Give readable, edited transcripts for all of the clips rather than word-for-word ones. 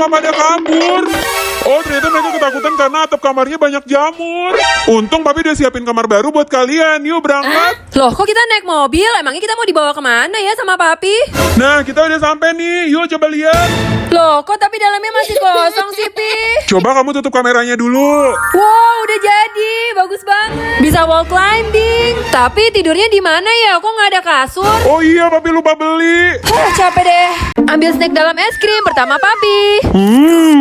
kenapa pada kabur? Oh, ternyata mereka ketakutan karena atap kamarnya banyak jamur. Untung papi udah siapin kamar baru buat kalian. Yuk berangkat. Loh, kok kita naik mobil? Emangnya kita mau dibawa kemana ya sama papi? Nah, kita udah sampai nih. Yuk coba lihat. Loh, kok tapi dalamnya masih kosong sih, Pi? Coba kamu tutup kameranya dulu. Wow, udah jadi. Bagus banget. Bisa wall climbing. Tapi tidurnya di mana ya? Kok nggak ada kasur? Oh iya, papi lupa beli. Capek deh. Ambil snack dalam es krim pertama papi.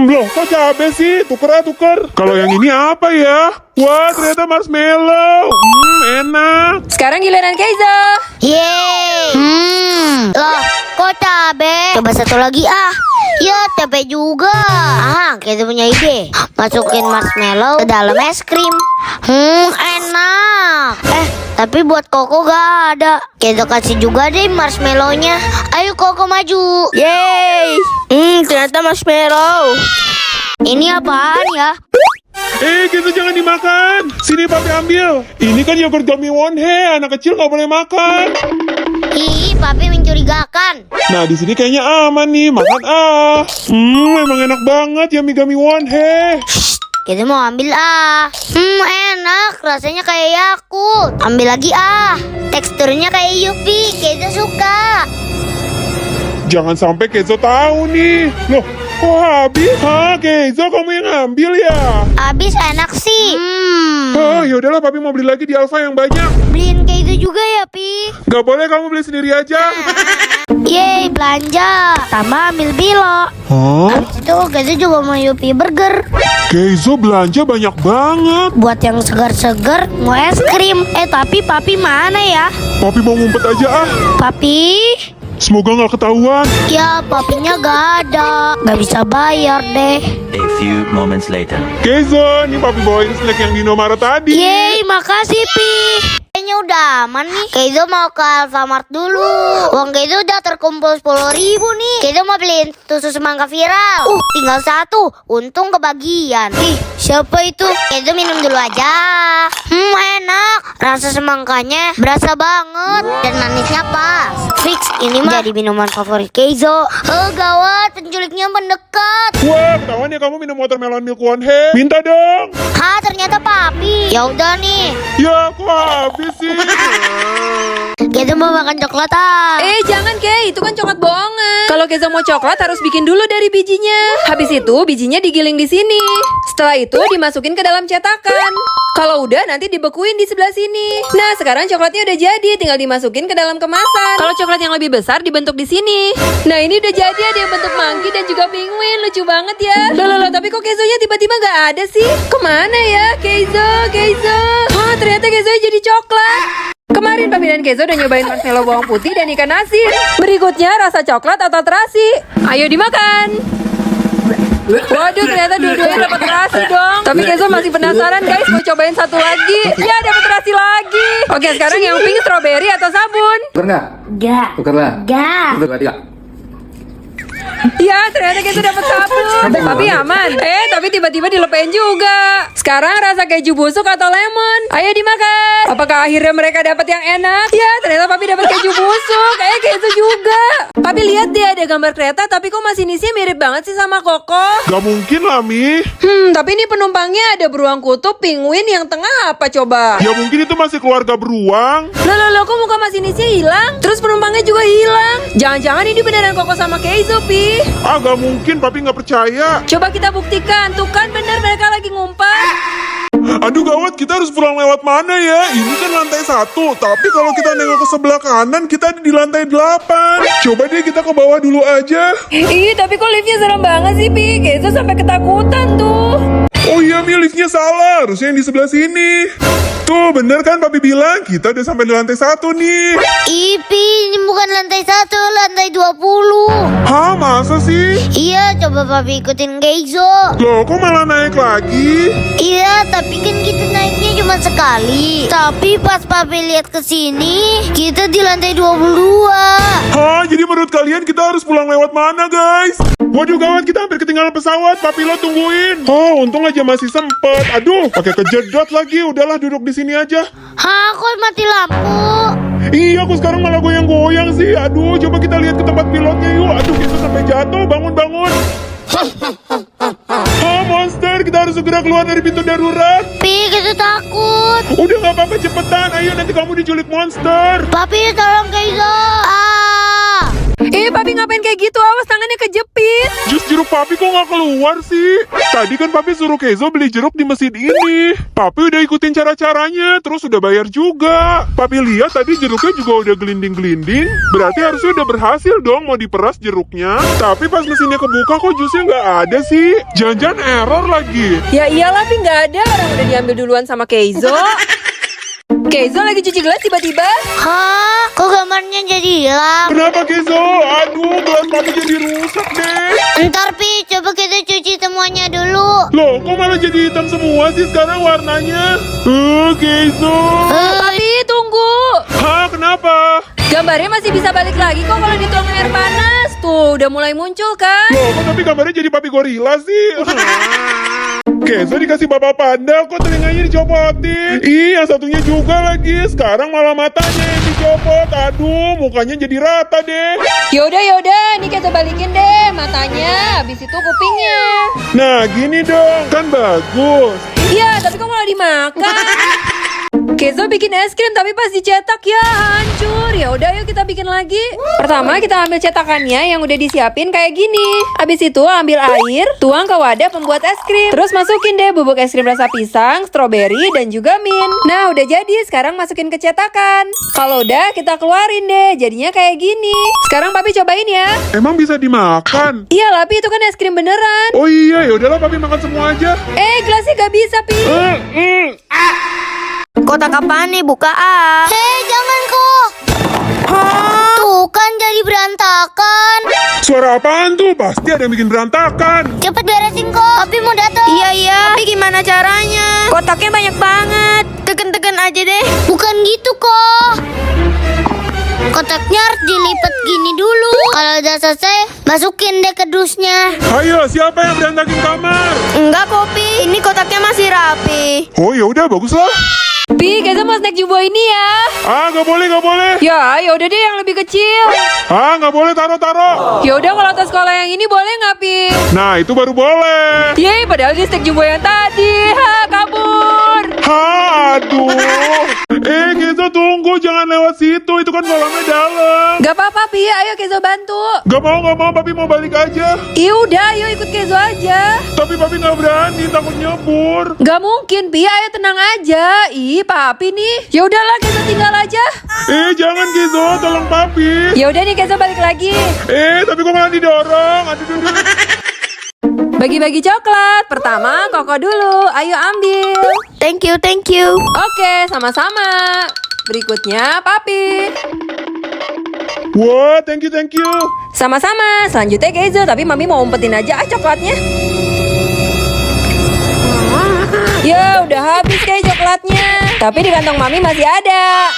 Loh kok cabe sih? Tuker. Kalau yang ini apa ya? Wah, ternyata marshmallow. Enak. Sekarang giliran Keizo. Yeay. Loh, kok cabe? Coba satu lagi ah. Ya, cabe juga. Kita punya ide. Masukin marshmallow ke dalam es krim. Enak. Tapi buat Koko gak ada. Kita kasih juga deh marshmallownya. Ayo Koko maju. Yeay. Ternyata marshmallow. Ini apaan ya? Gitu jangan dimakan. Sini papi ambil. Ini kan yogurt gummy Wonhe. Anak kecil nggak boleh makan. Ih, papi mencurigakan. Nah, di sini kayaknya aman nih. Makan ah. Emang enak banget yummy gummy Wonhe. Kita mau ambil ah. Enak. Rasanya kayak Yakult. Ambil lagi ah. Teksturnya kayak Yupi. Kita suka. Jangan sampai Kenzo tahu nih. Loh, kok habis? Kenzo kamu yang ambil ya? Habis enak sih. Yaudahlah, papi mau beli lagi di Alfa yang banyak. Beliin kayak itu juga ya, Pi. Gak boleh, kamu beli sendiri aja. Yeay, belanja. Tambah ambil bilo. Habis itu kita juga mau Yupi burger. Kenzo belanja banyak banget. Buat yang segar-segar mau es krim. Tapi papi mana ya? Papi mau ngumpet aja ah. Papi? Semoga nggak ketahuan. Ya, papinya gak ada. Gak bisa bayar deh. A few moments later. Kenzo, ini papi bawain snack yang di Indomaret tadi. Yeay, makasih Pi. Kayaknya udah aman nih. Keizo mau ke Alfamart dulu. Uang Keizo udah terkumpul 10.000 nih. Keizo mau beliin susu semangka viral. Tinggal satu. Untung kebagian. Ih, siapa itu? Keizo minum dulu aja. Enak. Rasa semangkanya berasa banget dan manisnya pas. Fix, ini mah jadi minuman favorit Keizo. Gawat, penculiknya mendekat. Wah, ketahuan ya kamu minum watermelon milk Wonhe. Minta dong. Ternyata papi. Ya udah nih. Ya, kok habis sih? Kita mau makan coklat ah. Jangan Kei, itu kan coklat bohongan. Kalau Keizo mau coklat harus bikin dulu dari bijinya. Habis itu bijinya digiling di sini. Setelah itu dimasukin ke dalam cetakan. Kalau udah nanti dibekuin di sebelah sini. Nah, sekarang coklatnya udah jadi, tinggal dimasukin ke dalam kemasan. Kalau coklat yang lebih besar dibentuk di sini. Nah, ini udah jadi, ada yang bentuk monkey dan juga penguin. Lucu banget ya. Loh, tapi kok Keizonya tiba-tiba nggak ada sih? Kemana ya Keizo? Ternyata Keizo jadi coklat. Kemarin Papi dan Keizo udah nyobain marshmallow bawang putih dan ikan asin. Berikutnya rasa coklat atau terasi. Ayo dimakan. Waduh, ternyata dua-duanya dapat terasi dong. Tapi Keizo masih penasaran guys, mau cobain satu lagi. Ya, dapat terasi lagi. Oke, sekarang yang pink strawberry atau sabun? Tuker nggak? Gak. Tukerlah. Gak. Tuker tiga. Ya, ternyata Keizo dapat sabun. Tapi aman. Tapi tiba-tiba dilepen juga. Sekarang rasa keju busuk atau lemon. Ayo dimakan. Apakah akhirnya mereka dapat yang enak? Ya, ternyata Papi dapat keju busuk. Keizo juga. Papi lihat deh, ada gambar kereta, tapi kok masinisnya mirip banget sih sama Koko. Gak mungkin lah, Mi. Tapi ini penumpangnya ada beruang kutub, penguin, yang tengah apa coba? Ya mungkin itu masih keluarga beruang. Loh, kok muka masinisnya hilang? Terus penumpangnya juga hilang. Jangan-jangan ini beneran Koko sama Keizo, Pi. Gak mungkin, papi gak percaya. Coba kita buktikan. Tuh kan bener mereka lagi ngumpet. Aduh gawat, kita harus pulang lewat mana ya? Ini kan lantai 1, tapi kalau kita nengok ke sebelah kanan, kita ada di lantai 8. Coba deh kita ke bawah dulu aja. Tapi kok liftnya serem banget sih, Pi? Keizo sampai ketakutan tuh. Oh iya, Mi, liftnya salah. Harusnya yang di sebelah sini. Tuh, bener kan papi bilang? Kita udah sampai di lantai 1 nih. Ipi, ini bukan lantai 1, lantai 20. Masa sih? Iya, coba papi ikutin Keizo. Loh, kok malah naik lagi? Iya, tapi kan kita naiknya cuma sekali. Tapi pas papi lihat ke sini, kita di lantai 22. Jadi menurut kalian kita harus pulang lewat mana, guys? Waduh gawat, kita hampir ketinggalan pesawat. Papi lo tungguin. Untung aja masih sempet. Aduh, pakai kejedot lagi. Udahlah, duduk di sini aja. Kok mati lampu? Iya, aku sekarang malah goyang-goyang sih. Aduh, coba kita lihat ke tempat pilotnya yuk. Aduh, kita sampai jatuh. Bangun. Oh, monster, kita harus segera keluar dari pintu darurat. Pi, kita takut. Udah nggak apa-apa, cepetan. Ayo, nanti kamu diculik monster. Papi, tolong Keizo. Papi ngapain kayak gitu? Awas tangannya kejepit. Jus jeruk papi kok nggak keluar sih? Tadi kan papi suruh Keizo beli jeruk di mesin ini. Papi udah ikutin cara-caranya, terus udah bayar juga. Papi lihat tadi jeruknya juga udah gelinding-gelinding. Berarti harusnya udah berhasil dong mau diperas jeruknya. Tapi pas mesinnya kebuka kok jusnya nggak ada sih. Jangan-jangan error lagi. Ya iyalah, Pi nggak ada. Orang udah diambil duluan sama Keizo. Keizo lagi cuci gelas tiba-tiba. Hah? Kok gambarnya jadi hilang? Kenapa Keizo? Aduh, gelas papi jadi rusak deh. Ntar Pi, coba kita cuci semuanya dulu. Loh, kok malah jadi hitam semua sih sekarang warnanya? Keizo. Papi, tunggu. Hah, kenapa? Gambarnya masih bisa balik lagi kok kalau dituang air panas. Tuh, udah mulai muncul kan? Loh, kok tapi gambarnya jadi papi gorila sih? Keizo dikasih bapak panda, kok telinganya dicopotin? Ih, yang satunya juga lagi. Sekarang malah matanya yang dicopot. Aduh, mukanya jadi rata deh. Yaudah, nih kita balikin deh matanya. Habis itu kupingnya. Nah, gini dong, kan bagus. Iya, tapi kok malah dimakan? Keizo bikin es krim tapi pas dicetak ya hancur. Ya udah, yuk kita bikin lagi. Pertama kita ambil cetakannya yang udah disiapin kayak gini. Habis itu ambil air, tuang ke wadah pembuat es krim. Terus masukin deh bubuk es krim rasa pisang, stroberi dan juga mint. Nah, udah jadi. Sekarang masukin ke cetakan. Kalau udah kita keluarin deh. Jadinya kayak gini. Sekarang papi cobain ya. Emang bisa dimakan? Iyalah, Pi, itu kan es krim beneran. Oh iya, ya udahlah papi makan semua aja. Gelasnya gak bisa, Pi. Kotak apaan nih? Buka Hei, jangan kok. Tuh kan jadi berantakan. Suara apaan tuh? Pasti ada yang bikin berantakan. Cepet beresin kok. Papi mau datang. Iya. Tapi gimana caranya? Kotaknya banyak banget. Tekan-tekan aja deh. Bukan gitu kok. Kotaknya harus dilipat gini dulu. Kalau udah selesai, masukin deh ke dusnya. Ayo, siapa yang berantakin kamar? Enggak, Popi. Ini kotaknya masih rapi. Oh ya udah, bagus lah. Pi, Keizo mau snack jumbo ini ya. Nggak boleh, nggak boleh. Ya udah deh yang lebih kecil. Nggak boleh taruh. Ya udah kalau tas sekolah yang ini boleh nggak, Pi? Nah, itu baru boleh. Yeay, padahal di snack jumbo yang tadi. Kabur. Aduh. Keizo tunggu, jangan lewat situ. Itu kan kolamnya dalam. Gak apa-apa, Pi. Ayo Keizo bantu. Nggak mau. Papi mau balik aja. Udah, ayo ikut Keizo aja. Tapi papi nggak berani, takut nyebur. Gak mungkin, Pi. Ayo tenang aja. Papi nih. Ya udahlah, Keizo tinggal aja. Jangan Keizo, tolong papi. Ya udah nih, Keizo balik lagi. Tapi kok malah didorong. Aduh. Bagi-bagi coklat. Pertama, Koko dulu. Ayo ambil. Thank you. Oke, sama-sama. Berikutnya, Papi. Wah, thank you. Sama-sama. Selanjutnya Keizo, tapi Mami mau umpetin aja coklatnya. Ya, udah habis kayak coklatnya. Tapi di kantong Mami masih ada.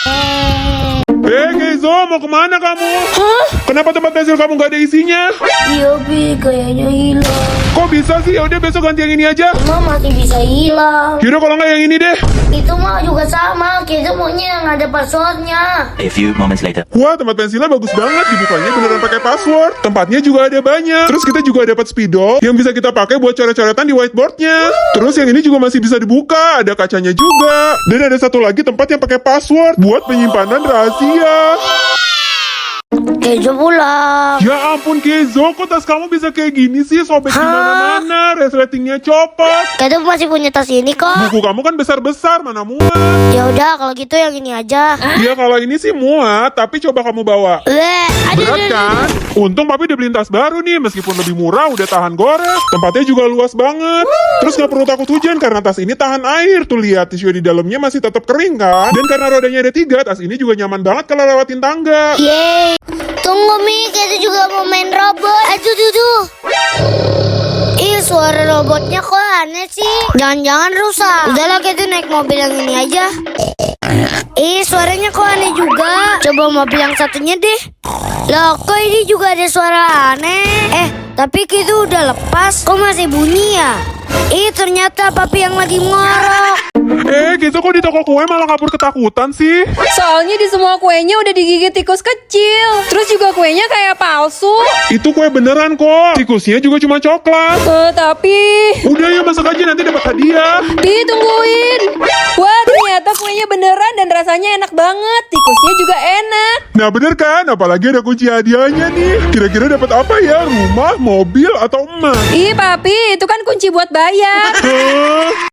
Keizo, mau kemana kamu? Hah? Kenapa tempat pensil kamu nggak ada isinya? Iya, Pi, kayaknya hilang. Kok bisa sih? Yaudah besok ganti yang ini aja. Emang masih bisa hilang. Yaudah kalau nggak yang ini deh. Itu mah juga sama. Kita maunya yang ada passwordnya. A few moments later. Wah, tempat pensilnya bagus banget. Dibukanya beneran pakai password. Tempatnya juga ada banyak. Terus kita juga dapat spidol yang bisa kita pakai buat coret-coretan di whiteboardnya. Terus yang ini juga masih bisa dibuka. Ada kacanya juga. Dan ada satu lagi tempat yang pakai password buat penyimpanan rahasia. Keizo pulang. Ya ampun Keizo, kok tas kamu bisa kayak gini sih? Sobek di mana-mana, resletingnya copot. Keizo masih punya tas ini kok. Buku kamu kan besar-besar, mana muat. Ya udah, kalau gitu yang ini aja. Ya kalau ini sih muat, tapi coba kamu bawa. Berat kan? Untung papi udah beliin tas baru nih, meskipun lebih murah udah tahan gores. Tempatnya juga luas banget. Terus gak perlu takut hujan karena tas ini tahan air. Tuh lihat, tisu di dalamnya masih tetap kering kan? Dan karena rodanya ada 3, tas ini juga nyaman banget kalau lewatin tangga. Yeay. Tunggu Mi, kita juga mau main robot. Aduh. Suara robotnya kok aneh sih. Jangan-jangan rusak. Udahlah, kita naik mobil yang ini aja. Suaranya kok aneh juga. Coba mobil yang satunya deh. Loh, kok ini juga ada suara aneh. Tapi Kizo udah lepas, kok masih bunyi ya? Ternyata papi yang lagi ngorok. Kenzo kok di toko kue malah kabur ketakutan sih? Soalnya di semua kuenya udah digigit tikus kecil. Terus juga kuenya kayak palsu. Itu kue beneran kok. Tikusnya juga cuma coklat. Tapi... Udah ya masak aja nanti dapat hadiah. ditungguin. Wah, ternyata kuenya beneran dan rasanya enak banget. Tikusnya juga enak. Nah bener kan? Apalagi ada kunci hadiahnya nih. Kira-kira dapat apa ya? Rumah, mobil, atau emas? Ih, papi, itu kan kunci buat bayar. Hah?